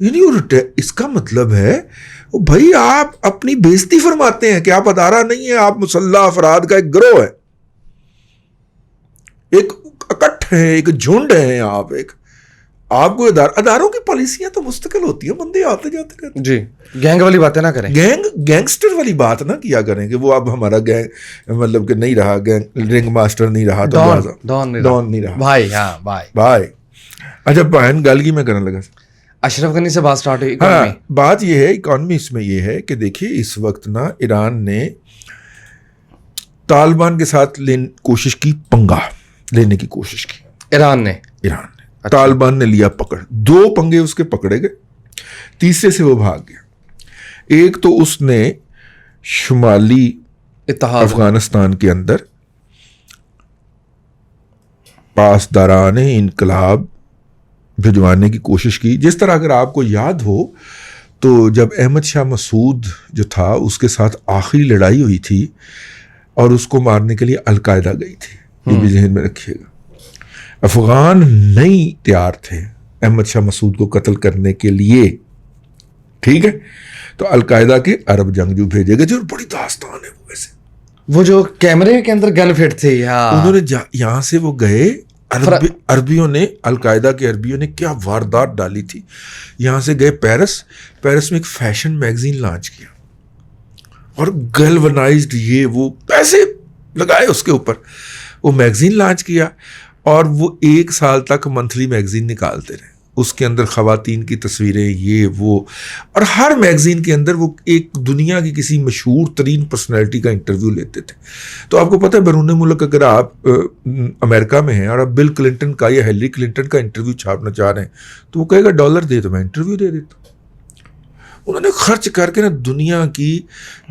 یعنی اس کا مطلب ہے بھائی آپ اپنی بےزتی فرماتے ہیں کہ آپ ادارہ نہیں ہیں, آپ مسلح افراد کا ایک گروہ ہے, ایک اکٹھ ہے, ایک جھنڈ ہے. آپ کو اداروں کی پالیسیاں تو مستقل ہوتی ہیں, بندے آتے جاتے رہتے ہیں. جی, گینگ والی باتیں نہ کریں, گینگسٹر والی بات نہ کیا کریں کہ وہ اب ہمارا گینگ مطلب کہ نہیں رہا, رنگ ماسٹر نہیں رہا, تو ڈان نہیں رہا بھائی. ہاں بھائی. اچھا بہن گل کی میں کرنے لگا, اشرف غنی سے بات سٹارٹ ہوئی. ہاں بات یہ ہے اکانومی اس میں یہ ہے کہ دیکھیے اس وقت نا ایران نے طالبان کے ساتھ کوشش کی, پنگا لینے کی کوشش کی. ایران نے طالبان نے لیا پکڑ, 2 پنگے اس کے پکڑے گئے, تیسرے سے وہ بھاگ گیا. ایک تو اس نے شمالی افغانستان کے اندر پاسداران انقلاب بھجوانے کی کوشش کی. جس طرح اگر آپ کو یاد ہو تو جب احمد شاہ مسعود جو تھا اس کے ساتھ آخری لڑائی ہوئی تھی اور اس کو مارنے کے لیے القاعدہ گئی تھی, یہ بھی ذہن میں رکھیے گا. افغان نہیں تیار تھے احمد شاہ مسعود کو قتل کرنے کے لیے, ٹھیک ہے, تو القاعدہ کے عرب جنگجو بھیجے گئے, جو بڑی داستان ہے. ویسے وہ جو کیمرے کے اندر گن فٹ تھی, انہوں نے یہاں سے وہ گئے, عربیوں نے, القاعدہ کے عربیوں نے کیا واردات ڈالی تھی. یہاں سے گئے پیرس میں ایک فیشن میگزین لانچ کیا اور گلونائزڈ یہ وہ پیسے لگائے اس کے اوپر, وہ میگزین لانچ کیا اور وہ 1 سال تک منتھلی میگزین نکالتے رہے. اس کے اندر خواتین کی تصویریں یہ وہ, اور ہر میگزین کے اندر وہ ایک دنیا کی کسی مشہور ترین پرسنالٹی کا انٹرویو لیتے تھے. تو آپ کو پتہ ہے بیرون ملک اگر آپ امریکہ میں ہیں اور آپ بل کلنٹن کا یا ہیلری کلنٹن کا انٹرویو چھاپنا چاہ رہے ہیں تو وہ کہے گا $, دے تو میں انٹرویو دے دیتا ہوں. انہوں نے خرچ کر کے نا دنیا کی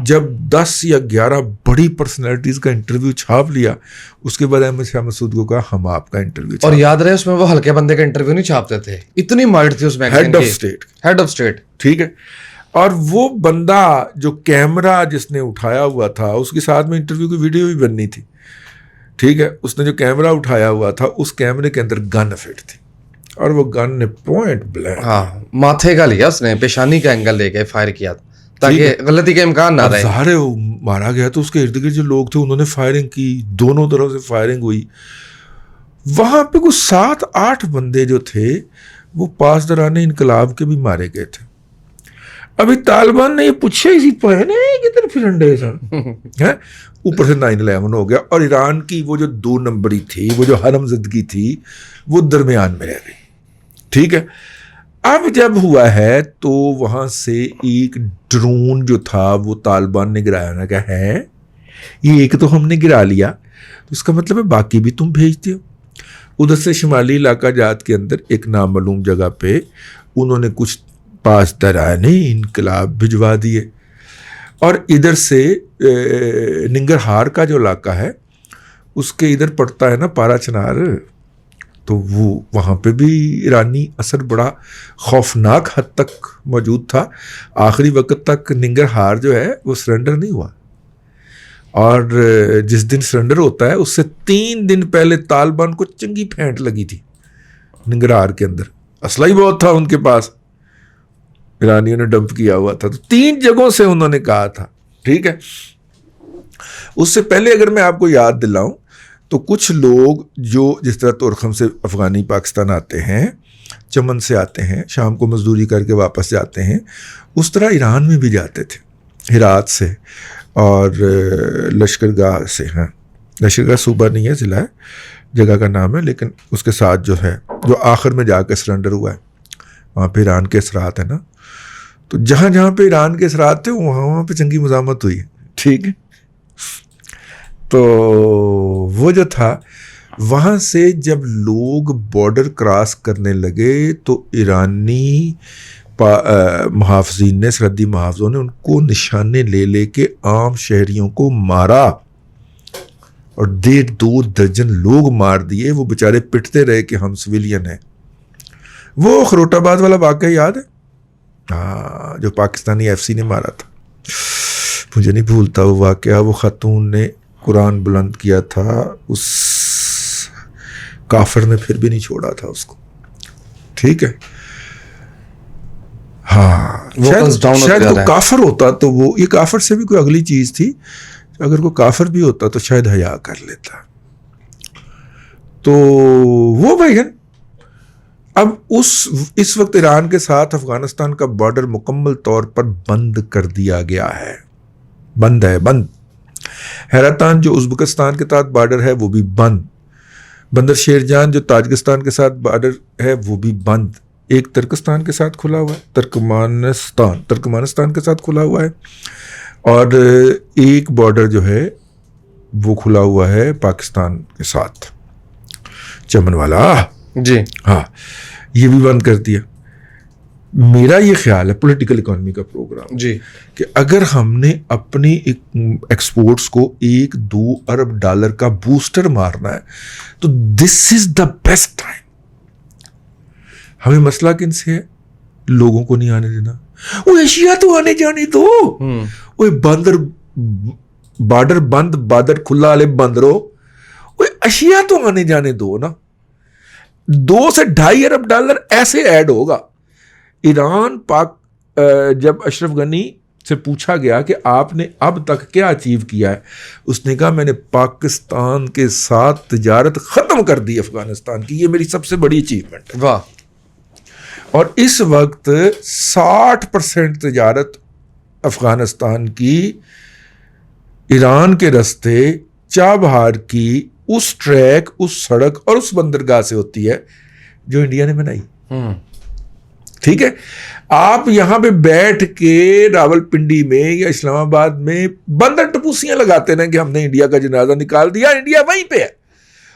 جب 10 یا 11 بڑی پرسنالٹیز کا انٹرویو چھاپ لیا, اس کے بعد احمد شاہ مسعود کو کہا ہم آپ کا انٹرویو. اور یاد رہے اس میں وہ ہلکے بندے کا انٹرویو نہیں چھاپتے تھے, اتنی مائٹ تھی اس میں, ہیڈ آف اسٹیٹ, ٹھیک ہے. اور وہ بندہ جو کیمرہ جس نے اٹھایا ہوا تھا اس کے ساتھ میں انٹرویو کی ویڈیو بھی بننی تھی, ٹھیک ہے. اس نے جو کیمرہ اٹھایا ہوا تھا اس کیمرے کے اندر گن فٹ تھی اور وہ گن نے پوائنٹ بلینک ماتھے کا لیا, اس نے پیشانی کا اینگل لے کے فائر کیا تاکہ غلطی کا امکان نہ رہے. ظاہر ہے وہ مارا گیا تو اس کے ارد گرد جو لوگ تھے انہوں نے فائرنگ کی, دونوں طرف سے فائرنگ ہوئی. وہاں پہ کچھ 7-8 بندے جو تھے وہ پاسداران انقلاب کے بھی مارے گئے تھے. ابھی طالبان نے یہ پوچھا اسی پہنے کتنے پھرنڈے سن, اوپر سے 9/11 ہو گیا اور ایران کی وہ جو 2 نمبری تھی, وہ جو حرم زدگی تھی, وہ درمیان میں رہ گئی, ٹھیک ہے. اب جب ہوا ہے تو وہاں سے ایک ڈرون جو تھا وہ طالبان نے گرایا, نا کہ ہے یہ ایک تو ہم نے گرا لیا تو اس کا مطلب ہے باقی بھی تم بھیجتے ہو. ادھر سے شمالی علاقہ جات کے اندر ایک نامعلوم جگہ پہ انہوں نے کچھ پاسداران انقلاب بھجوا دیے, اور ادھر سے ننگرہار کا جو علاقہ ہے اس کے ادھر پڑتا ہے نا پارا چنار, تو وہ وہاں پہ بھی ایرانی اثر بڑا خوفناک حد تک موجود تھا. آخری وقت تک ننگرہار جو ہے وہ سرنڈر نہیں ہوا, اور جس دن سرنڈر ہوتا ہے اس سے 3 دن پہلے طالبان کو چنگی پھینٹ لگی تھی ننگرہار کے اندر. اسلحہ ہی بہت تھا ان کے پاس, ایرانیوں نے ڈمپ کیا ہوا تھا, تو 3 جگہوں سے انہوں نے کہا تھا, ٹھیک ہے. اس سے پہلے اگر میں آپ کو یاد دلاؤں تو کچھ لوگ جو جس طرح تورخم سے افغانی پاکستان آتے ہیں, چمن سے آتے ہیں, شام کو مزدوری کر کے واپس جاتے ہیں, اس طرح ایران میں بھی جاتے تھے, ہرات سے اور لشکرگاہ سے. ہاں لشکرگاہ صوبہ نہیں ہے, ضلع ہے, جگہ کا نام ہے, لیکن اس کے ساتھ جو ہے جو آخر میں جا کے سرنڈر ہوا ہے وہاں پہ ایران کے اثرات ہیں نا, تو جہاں جہاں پہ ایران کے اثرات تھے وہاں پہ جنگی مزاحمت ہوئی ہے, ٹھیک ہے. تو وہ جو تھا وہاں سے جب لوگ بارڈر کراس کرنے لگے تو ایرانی محافظین نے, سرحدی محافظوں نے ان کو نشانے لے لے کے عام شہریوں کو مارا اور 1.5-2 درجن لوگ مار دیے. وہ بیچارے پٹتے رہے کہ ہم سویلین ہیں. وہ خروٹ آباد والا واقعہ یاد ہے, ہاں, جو پاکستانی FC نے مارا تھا, مجھے نہیں بھولتا وہ واقعہ. وہ خاتون نے قرآن بلند کیا تھا, اس کافر نے پھر بھی نہیں چھوڑا تھا اس کو, ٹھیک ہے. ہاں شاید کوئی کافر ہوتا تو وہ, یہ کافر سے بھی کوئی اگلی چیز تھی, اگر کوئی کافر بھی ہوتا تو شاید حیا کر لیتا. تو وہ بھائی اب اس وقت ایران کے ساتھ افغانستان کا بارڈر مکمل طور پر بند کر دیا گیا ہے, بند ہے, بند. حیرتان جو ازبکستان کے ساتھ بارڈر ہے وہ بھی بند. بندر شیرجان جو تاجکستان کے ساتھ بارڈر ہے وہ بھی بند. ایک ترکستان کے ساتھ کھلا ہوا ہے, ترکمانستان کے ساتھ کھلا ہوا ہے, اور ایک بارڈر جو ہے وہ کھلا ہوا ہے پاکستان کے ساتھ, چمن والا. جی ہاں, یہ بھی بند کر دیا. میرا یہ خیال ہے پولیٹیکل اکانومی کا پروگرام جی کہ اگر ہم نے اپنی ایکسپورٹس کو $1-2 ارب کا بوسٹر مارنا ہے تو دس از دا بیسٹ ٹائم. ہمیں مسئلہ کن سے ہے؟ لوگوں کو نہیں آنے دینا. وہ ایشیا تو آنے جانے دو, وہ بارڈر بند, بارڈر کھلا والے بند رہو, وہ ایشیا تو آنے جانے دو نا. $2 سے $2.5 ارب ایسے ایڈ ہوگا. ایران جب اشرف غنی سے پوچھا گیا کہ آپ نے اب تک کیا اچیو کیا ہے, اس نے کہا میں نے پاکستان کے ساتھ تجارت ختم کر دی افغانستان کی, یہ میری سب سے بڑی اچیومنٹ ہے. واہ. اور اس وقت 60% تجارت افغانستان کی ایران کے رستے چابہار کی اس ٹریک, اس سڑک اور اس بندرگاہ سے ہوتی ہے جو انڈیا نے بنائی. ٹھیک ہے, آپ یہاں پہ بیٹھ کے راول پنڈی میں یا اسلام آباد میں بندر ٹپوسیاں لگاتے ہیں کہ ہم نے انڈیا کا جنازہ نکال دیا, انڈیا وہیں پہ ہے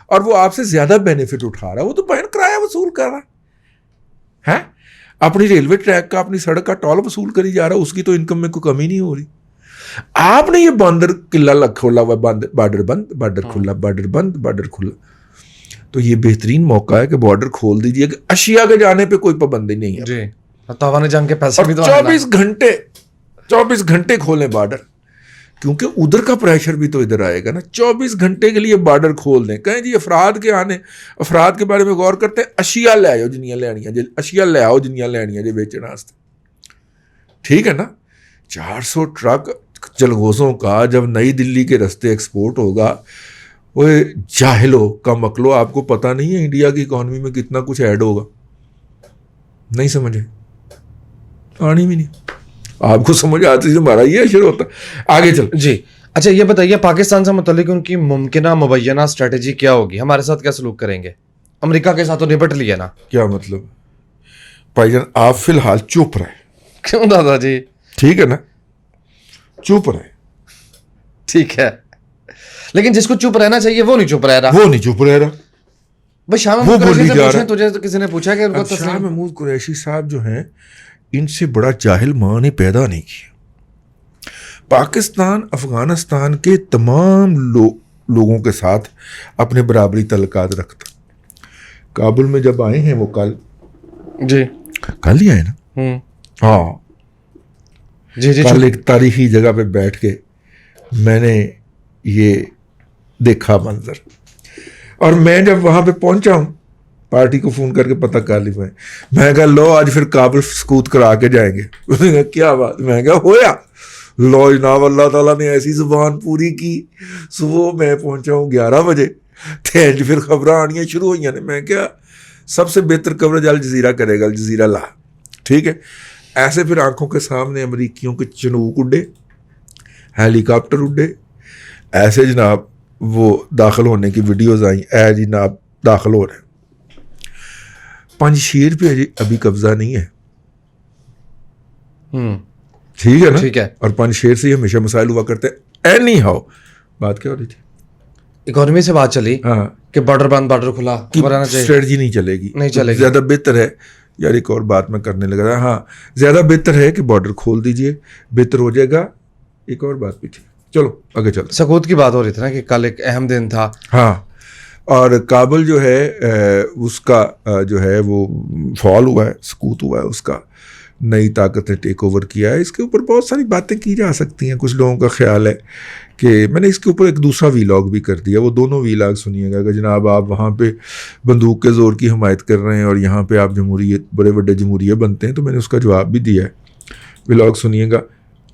اور وہ آپ سے زیادہ بینیفٹ اٹھا رہا ہے. وہ تو بہن کرایہ وصول کر رہا ہے, اپنی ریلوے ٹریک کا, اپنی سڑک کا ٹول وصول کری جا رہا ہے, اس کی تو انکم میں کوئی کمی نہیں ہو رہی. آپ نے یہ باندر قلعہ کھولا ہوا, بارڈر بند, بارڈر کھلا, بارڈر بند, بارڈر کھلا. تو یہ بہترین موقع ہے کہ بارڈر کھول دیجیے کہ اشیا کے جانے پہ کوئی پابندی نہیں ہے. جی, تاوان جنگ کے پیسے بھی تو 24 گھنٹے کھولیں بارڈر, کیونکہ ادھر کا پریشر بھی تو ادھر آئے گا نا. 24 گھنٹے کے لیے بارڈر کھول دیں, کہیں جی افراد کے بارے میں غور کرتے ہیں, اشیا لے آؤ جنیاں لینیاں, اشیا لے آؤ جنیاں لینیاں جی بیچنے واسطے. ٹھیک ہے نا, 400 ٹرک جلغوزوں کا جب نئی دلی کے رستے ایکسپورٹ ہوگا, وہ جاہلو کم عقلو, آپ کو پتہ نہیں ہے انڈیا کی اکانومی میں کتنا کچھ ایڈ ہوگا. نہیں سمجھے, آنی بھی نہیں. آپ کو سمجھ آتی ہمارا یہ اشر ہوتا. آگے چل. جی اچھا, یہ بتائیے پاکستان سے متعلق ان کی ممکنہ مبینہ اسٹریٹجی کیا ہوگی, ہمارے ساتھ کیا سلوک کریں گے؟ امریکہ کے ساتھ تو نپٹ لیا نا. کیا مطلب بھائی جان, آپ فی الحال چپ رہے. کیوں دادا جی؟ ٹھیک ہے نا, چپ رہے. ٹھیک ہے, لیکن جس کو چپ رہنا چاہیے وہ نہیں چپ رہ رہا. وہ نہیں چپ رہ رہا. بھائی شاہ محمود قریشی سے پوچھیں, تجھے تو کسی نے پوچھا کہ ان کو شاہ محمود قریشی صاحب جو ہیں, ان سے بڑا جاہل ماں نے پیدا نہیں کیا. پاکستان افغانستان کے تمام لوگوں کے ساتھ اپنے برابری تعلقات رکھتا. کابل میں جب آئے ہیں وہ کل ہی آئے نا. ہاں جی کل ایک تاریخی جگہ پہ بیٹھ کے میں نے یہ دیکھا منظر, اور میں جب وہاں پہ پہنچا ہوں پارٹی کو فون کر کے پتہ کر لی. میں کہا لو آج پھر کابل سکوت کرا کے جائیں گے. اس نے کہا کیا بات؟ میں کہا ہویا. لو جناب, اللہ تعالیٰ نے ایسی زبان پوری کی. صبح میں پہنچا ہوں 11 بجے, پھر خبریں آنیاں شروع ہوئی ہیں. میں کیا سب سے بہتر کوریج الجزیرہ کرے گا, الجزیرہ لا. ٹھیک ہے, ایسے پھر آنکھوں کے سامنے امریکیوں کے چنوک اڈے, ہیلی کاپٹر اڈے, ایسے جناب وہ داخل ہونے کی ویڈیوز آئیں, اے جناب داخل ہو رہے ہیں. پنجشیر پہ ابھی قبضہ نہیں ہے. ٹھیک ہے نا, ٹھیک ہے. اور پنجشیر سے ہمیشہ مسائل ہوا کرتے ہیں. اینی ہاؤ بات کیا ہو رہی تھی؟ اکانومی سے بات چلی. ہاں, کہ بارڈر بند, بارڈر کھلا رہنا چاہیے. اسٹریٹجی نہیں چلے گی, نہیں چلے گی. زیادہ بہتر ہے یار, ایک اور بات میں کرنے لگا تھا. ہاں زیادہ بہتر ہے کہ بارڈر کھول دیجئے, بہتر ہو جائے گا. ایک اور بات بھی تھی, چلو آگے چلتے. سکوت کی بات ہو رہی تھی نا کہ کل ایک اہم دن تھا. ہاں, اور کابل جو ہے اس کا جو ہے وہ فال ہوا ہے, سکوت ہوا ہے اس کا. نئی طاقت نے ٹیک اوور کیا ہے. اس کے اوپر بہت ساری باتیں کی جا سکتی ہیں. کچھ لوگوں کا خیال ہے کہ میں نے اس کے اوپر ایک دوسرا ویلاگ بھی کر دیا, وہ دونوں ویلاگ سنیے گا کہ جناب آپ وہاں پہ بندوق کے زور کی حمایت کر رہے ہیں اور یہاں پہ آپ جمہوریت بڑے بڑے جمہوریہ بنتے ہیں. تو میں نے اس کا جواب بھی دیا ہے, ویلاگ سنیے گا.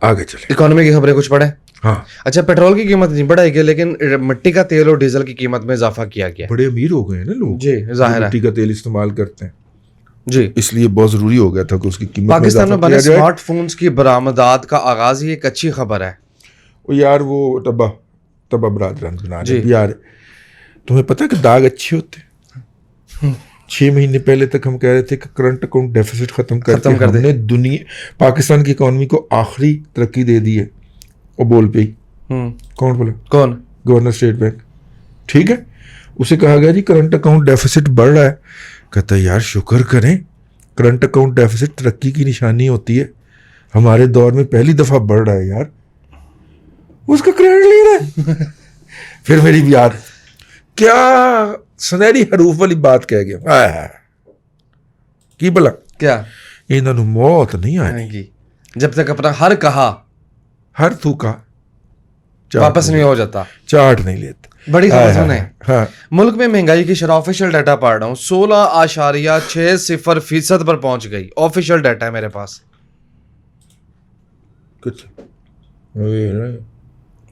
آگے چلیں. اکانومی کی خبریں کچھ پڑھیں. ہاں, اچھا, پیٹرول کی قیمت نہیں بڑھائی گئی لیکن مٹی کا تیل اور ڈیزل کی قیمت میں اضافہ کیا گیا. بڑے امیر ہو گئے ہیں نا لوگ, جی ظاہر ہے. مٹی کا تیل استعمال کرتے ہیں, جی, اس لیے بہت ضروری ہو گیا تھا کہ اس کی قیمت پاکستان میں بنے اسمارٹ فونز کی برآمدات کا آغاز ہی ایک اچھی خبر ہے. یار وہ تباہ برادران بنا جی. یار تمہیں پتہ ہے کہ داغ اچھے ہوتے ہیں. 6 مہینے پہلے تک ہم کہہ رہے تھے کہ کرنٹ اکاؤنٹ ڈیفیسٹ ختم کر کے ہم نے پاکستان کی اکانومی کو آخری ترقی دے دی ہے. وہ بول پئی, کون بولا؟ کون؟ Governor state bank. ٹھیک ہے, اسے کہا گیا جی کرنٹ اکاؤنٹ ڈیفیسٹ بڑھ رہا ہے. کہتا ہے یار شکر کریں, کرنٹ اکاؤنٹ ڈیفیسٹ ترقی کی نشانی ہوتی ہے. ہمارے دور میں پہلی دفعہ بڑھ رہا ہے یار, اس کا کریڈٹ لے رہا ہے. پھر میری یاد کیا سنہری حروف والی بات کہہ گیا کی بلا کیا انہوں موت نہیں آئے جب تک اپنا ہر کہا ہر تھوکا واپس نہیں ہو جاتا, چاٹ نہیں لیتا. بڑی خبر ہے. ہاں, ملک میں مہنگائی کی شرح آفیشیل ڈیٹا پڑھ رہا ہوں 16.60% پر پہنچ گئی. آفیشیل ڈیٹا ہے میرے پاس. کچھ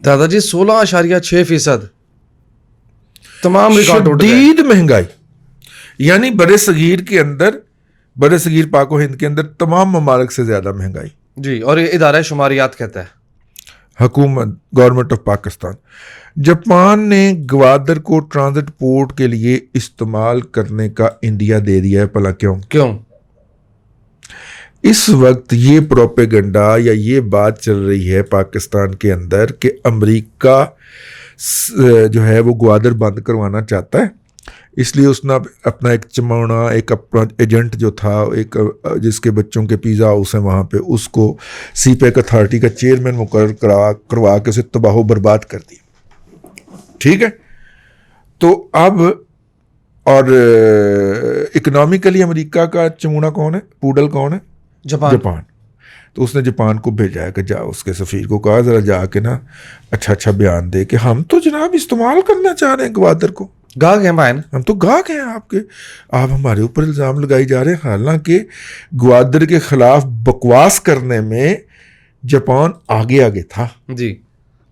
دادا جی 16.6% تمام ریکارڈ ٹوٹ گئے. شدید مہنگائی, یعنی برِ صغیر کے اندر, برِ صغیر پاک و ہند کے اندر تمام ممالک سے زیادہ مہنگائی. جی, اور یہ ادارہ شماریات کہتا ہے. حکومت گورنمنٹ آف پاکستان. جاپان نے گوادر کو ٹرانزٹ پورٹ کے لیے استعمال کرنے کا انڈیا دے دیا ہے. بھلا کیوں؟ اس وقت یہ پروپیگنڈا یا یہ بات چل رہی ہے پاکستان کے اندر کہ امریکہ جو ہے وہ گوادر بند کروانا چاہتا ہے, اس لیے اس نے اپنا ایک چمونا, ایک اپنا ایجنٹ جو تھا, ایک جس کے بچوں کے پیزا ہاؤس ہیں وہاں پہ, اس کو سی پیک اتھارٹی کا چیئرمین مقرر کروا کے اسے تباہ و برباد کر دی. ٹھیک ہے, تو اب اور اکنامیکلی امریکہ کا چمونا کون ہے, پوڈل کون ہے؟ جاپان. تو اس نے جاپان کو بھیجا ہے کہ جا اس کے سفیر کو کہا ذرا جا کے نا اچھا بیان دے کہ ہم تو جناب استعمال کرنا چاہ رہے ہیں گوادر کو, گاہک ہیں بھائی, ہم تو گاہک ہیں آپ کے, آپ ہمارے اوپر الزام لگائی جا رہے ہیں. حالانکہ گوادر کے خلاف بکواس کرنے میں جاپان آگے تھا. جی,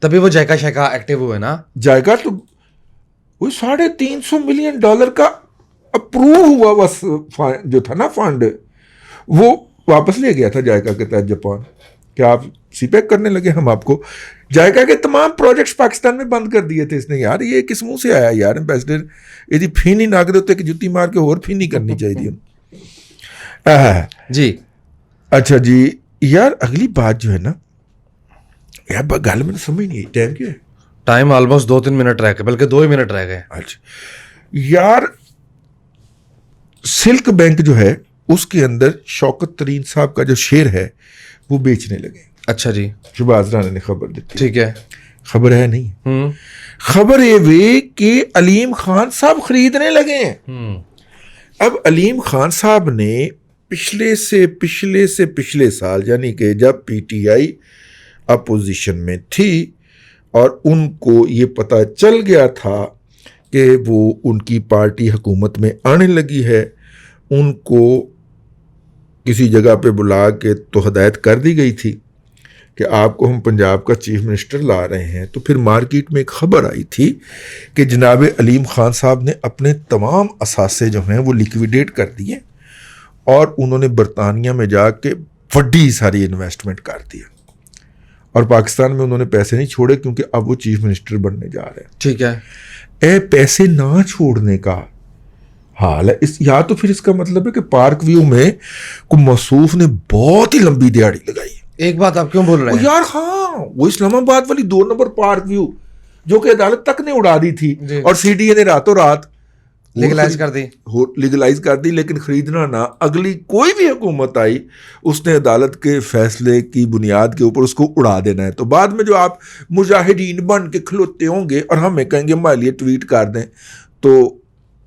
تبھی وہ جائکا شیکا ایکٹیو ہوئے نا. جائکا تو وہ $350 ملین کا اپروو ہوا بس جو تھا نا فنڈ, وہ واپس لے گیا تھا جائکا کے تحت جاپان. کہ آپ سی پیک کرنے لگے, ہم آپ کو جائکا کے تمام پروجیکٹس پاکستان میں بند کر دیے تھے اس نے. یار یہ کس منہ سے آیا یار ایمبیسڈر, یہ پھینی نہ کرے ہوتے کہ جتی مار کے اور پھینی کرنی چاہیے. جی اچھا جی, یار اگلی بات جو ہے نا یار گل میں سمجھ نہیں, ٹائم کیا ہے؟ ٹائم آلموسٹ 2-3 منٹ رہ گئے, بلکہ 2 ہی منٹ رہ گئے. اچھا یار, سلک بینک جو ہے اس کے اندر شوکت ترین صاحب کا جو شیئر ہے وہ بیچنے لگے. اچھا جی, شہباز رانا نے خبر دی. ٹھیک ہے, خبر ہے نہیں, خبر یہ کہ علیم خان صاحب خریدنے لگے ہیں. اب علیم خان صاحب نے پچھلے سال, یعنی کہ جب پی ٹی آئی اپوزیشن میں تھی اور ان کو یہ پتہ چل گیا تھا کہ وہ ان کی پارٹی حکومت میں آنے لگی ہے, ان کو کسی جگہ پہ بلا کے تو ہدایت کر دی گئی تھی کہ آپ کو ہم پنجاب کا چیف منسٹر لا رہے ہیں. تو پھر مارکیٹ میں ایک خبر آئی تھی کہ جناب علیم خان صاحب نے اپنے تمام اثاثے جو ہیں وہ لیکویڈیٹ کر دیے اور انہوں نے برطانیہ میں جا کے بڑی ساری انویسٹمنٹ کر دیا, اور پاکستان میں انہوں نے پیسے نہیں چھوڑے کیونکہ اب وہ چیف منسٹر بننے جا رہے ہیں. ٹھیک ہے, پیسے نہ چھوڑنے کا حال ہے. یا تو پھر اس کا مطلب ہے کہ پارک ویو میں کوئی موصوف نے بہت ہی لمبی دیہڑی لگائی. ایک بات آپ کیوں بول رہے ہیں یار؟ ہاں, وہ اسلام آباد والی 2 نمبر پارک ویو جو کہ عدالت تک نے اڑا دی تھی اور سی ڈی اے نے راتوں رات لیگلائز کر دی, لیکن خریدنا نہ. اگلی کوئی بھی حکومت آئی اس نے عدالت کے فیصلے کی بنیاد کے اوپر اس کو اڑا دینا ہے. تو بعد میں جو آپ مجاہدین بن کے کھلوتے ہوں گے اور ہمیں کہیں گے ہمارے لیے ٹویٹ کر دیں, تو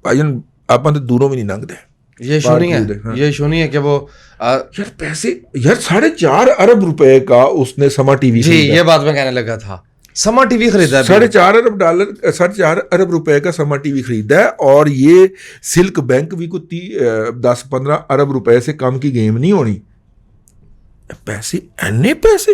بھائی آپ تو دوروں میں نہیں لنگتے. یہ ایشو نہیں ہے, یہ ایشو نہیں ہے کہ وہ یار پیسے یار 4.5 ارب روپے کا اس نے سما ٹی وی جی یہ بات میں کہنے لگا تھا, سما ٹی وی خریدا ہے, 4.5 ارب روپے کا سما ٹی وی خریدا ہے, اور یہ سلک بینک بھی کو 10-15 ارب روپے سے کم کی گیم نہیں ہونی. پیسے اینے پیسے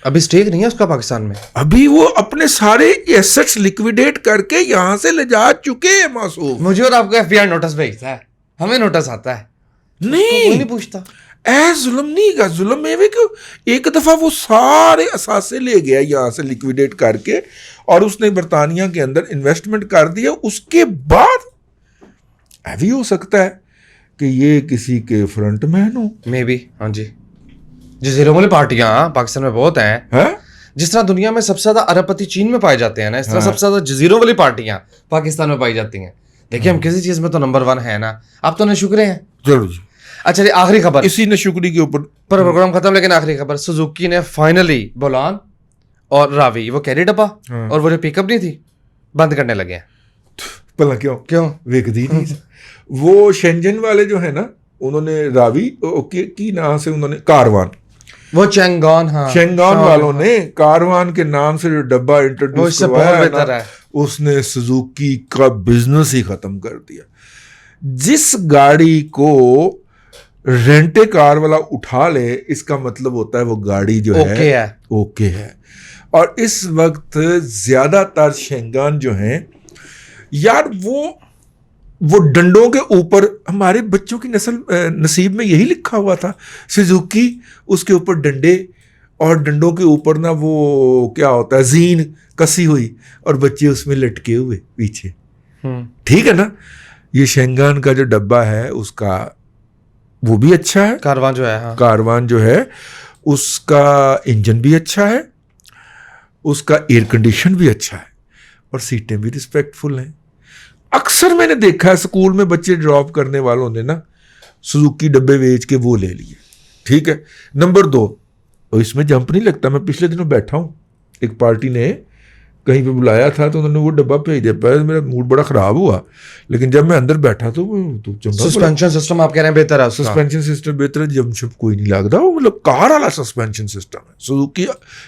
ابھی اسٹیک نہیں ہے اس کا پاکستان میں, ابھی وہ اپنے سارے ایسٹس لکویڈیٹ کر کے یہاں سے لے جا چکے ہیں معصوم. مجھے اور آپ کو FBI نوٹس بھیجتا ہے, ہمیں نوٹس آتا ہے, نہیں پوچھتا. ظلم نہیں کا ظلم ہے کہ ایک دفعہ وہ سارے اثاثے لے گیا یہاں سے لکویڈیٹ کر کے, اور اس نے برطانیہ کے اندر انویسٹمنٹ کر دیا. اس کے بعد بھی ہو سکتا ہے کہ یہ کسی کے front main who, may be. ہاں جی, جزیروں والی پارٹیاں پاکستان میں بہت ہیں. جس طرح دنیا میں سب سے زیادہ ارب پتی چین میں پائے جاتے ہیں نا, اس طرح سب سے زیادہ جزیروں والی پارٹیاں پاکستان میں پائی جاتی ہیں. دیکھیے ہم کسی چیز میں تو نمبر 1 ہے نا, آپ تو نشکرے ہیں. ضرور جی. اچھا جی, آخری خبر اسی نشکری کے اوپر پروگرام ختم, لیکن آخری خبر, سوزوکی نے فائنلی بولان اور راوی وہ کیری ڈبا اور وہ جو پک اپ نہیں تھی بند کرنے لگے ہیں. پلا کیوں ویکدی نہیں. وہ شینجن والے جو ہے نا, انہوں نے راوی کی نام سے انہوں نے کاروان, وہ چینگان, ہاں شینگان والوں نے کاروان کے نام سے جو ڈبا انٹروڈیوس کروایا ہے, اس نے سوزوکی کا بزنس ہی ختم کر دیا. جس گاڑی کو رینٹ کار والا اٹھا لے, اس کا مطلب ہوتا ہے وہ گاڑی جو ہے اوکے ہے. اور اس وقت زیادہ تر شینگان جو ہیں یار وہ ڈنڈوں کے اوپر, ہمارے بچوں کی نصیب میں یہی لکھا ہوا تھا سوزوکی, اس کے اوپر ڈنڈے, اور ڈنڈوں کے اوپر نا وہ کیا ہوتا ہے زین کسی ہوئی, اور بچے اس میں لٹکے ہوئے پیچھے. ٹھیک ہے نا. یہ شینگان کا جو ڈبہ ہے اس کا وہ بھی اچھا ہے, کاروان جو ہے, ہاں کاروان جو ہے اس کا انجن بھی اچھا ہے, اس کا ایئر کنڈیشن بھی اچھا ہے, اور سیٹیں بھی ریسپیکٹ فل ہیں. اکثر میں نے دیکھا ہے اسکول میں بچے ڈراپ کرنے والوں نے نا سوزوکی ڈبے بیچ کے وہ لے لیے. ٹھیک ہے. نمبر 2, اور اس میں جمپ نہیں لگتا. میں پچھلے دنوں بیٹھا ہوں, ایک پارٹی نے کہیں پہ بلایا تھا تو انہوں نے وہ ڈبہ بھیج دیا. پہلے میرا موڈ بڑا خراب ہوا, لیکن جب میں اندر بیٹھا تو سسپینشن سسٹم آپ کہہ رہے ہیں بہتر ہے, سسپینشن سسٹم بہتر ہے. جب شب کوئی نہیں لگتا, وہ مطلب کار والا سسپینشن سسٹم ہے, سوزوکی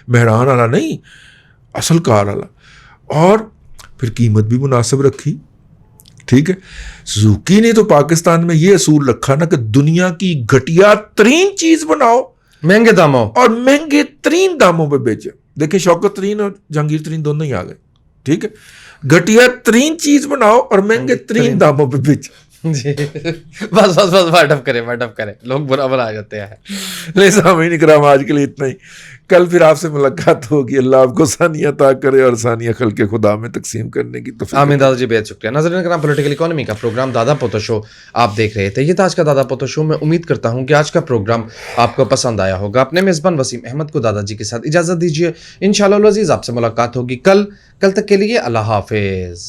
مہران والا نہیں, اصل کار والا. اور پھر قیمت بھی مناسب رکھی. ٹھیک ہے. سوزوکی نے تو پاکستان میں یہ اصول رکھا نا کہ دنیا کی گھٹیا ترین چیز بناؤ, مہنگے داموں, اور مہنگے ترین داموں پہ بیچے. دیکھیں شوکت ترین اور جہانگیر ترین دونوں ہی آ گئے. ٹھیک ہے. گھٹیا ترین چیز بناؤ اور مہنگے ترین داموں پہ بیچے. جی بس واٹ اپ کرے, لوگ برابر آ جاتے ہیں. نہیں سامعین اکرام, آج کے لیے اتنا ہی. کل پھر آپ سے ملاقات ہوگی. اللہ آپ کو ثانیہ عطا کرے اور ثانیہ خلق خدا میں تقسیم کرنے کی توفیق. آمین دادا جی, بہت شکریہ. ناظرین کرام, پولیٹیکل اکانومی کا پروگرام دادا پوتا شو آپ دیکھ رہے تھے. یہ تھا آج کا دادا پوتا شو. میں امید کرتا ہوں کہ آج کا پروگرام آپ کو پسند آیا ہوگا. اپنے میزبان وسیم احمد کو دادا جی کے ساتھ اجازت دیجیے. انشاءاللہ العزیز آپ سے ملاقات ہوگی کل تک کے لیے اللہ حافظ.